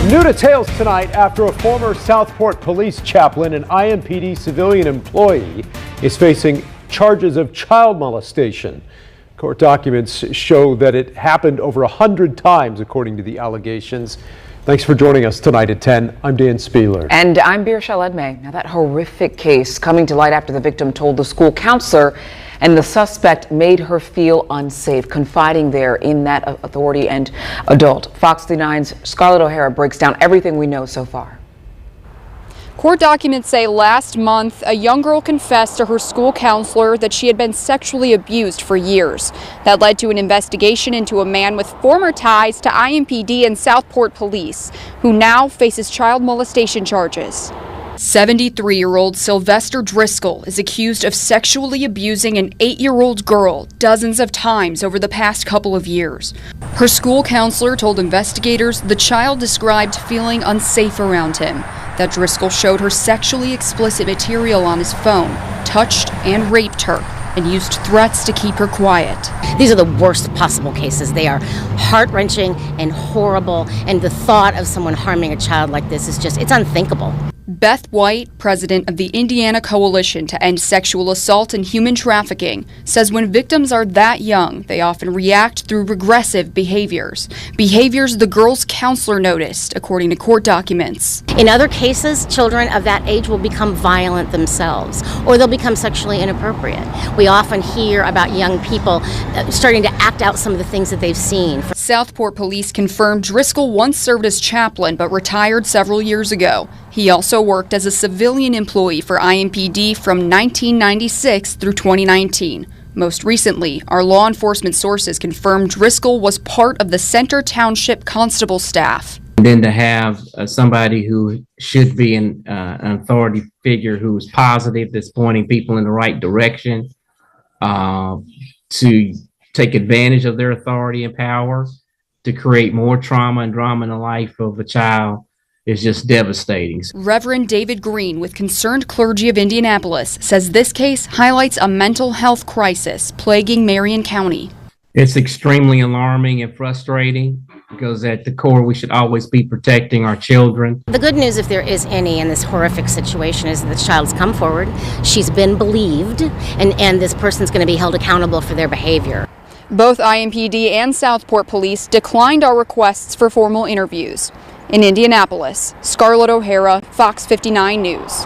New details tonight after a former Southport police chaplain and IMPD civilian employee is facing charges of child molestation. Court documents show that it happened over 100 times, according to the allegations. Thanks for joining us tonight at 10. I'm Dan Spieler. And I'm Birshal Edmeh. Now, that horrific case coming to light after the victim told the school counselor and the suspect made her feel unsafe, confiding there in that authority and adult. Fox 9's Scarlett O'Hara breaks down everything we know so far. Court documents say last month, a young girl confessed to her school counselor that she had been sexually abused for years. That led to an investigation into a man with former ties to IMPD and Southport police, who now faces child molestation charges. 73-year-old Sylvester Driscoll is accused of sexually abusing an 8-year-old girl dozens of times over the past couple of years. Her school counselor told investigators the child described feeling unsafe around him, that Driscoll showed her sexually explicit material on his phone, touched and raped her, and used threats to keep her quiet. These are the worst possible cases. They are heart-wrenching and horrible, and the thought of someone harming a child like this is just, it's unthinkable. Beth White, president of the Indiana Coalition to End Sexual Assault and Human Trafficking, says when victims are that young, they often react through regressive behaviors the girl's counselor noticed, according to court documents. In other cases, children of that age will become violent themselves, or they'll become sexually inappropriate. We often hear about young people starting to act out some of the things that they've seen. Southport police confirmed Driscoll once served as chaplain but retired several years ago. He also worked as a civilian employee for IMPD from 1996 through 2019. Most recently, our law enforcement sources confirmed Driscoll was part of the Center Township Constable staff. And then to have somebody who should be an authority figure who is positive, that's pointing people in the right direction, to take advantage of their authority and power, to create more trauma and drama in the life of a child, is just devastating. Reverend David Green with Concerned Clergy of Indianapolis says this case highlights a mental health crisis plaguing Marion County. It's extremely alarming and frustrating because at the core we should always be protecting our children. The good news, if there is any in this horrific situation, is that the child's come forward, she's been believed, and this person's going to be held accountable for their behavior. Both IMPD and Southport police declined our requests for formal interviews. In Indianapolis, Scarlett O'Hara, Fox 59 News.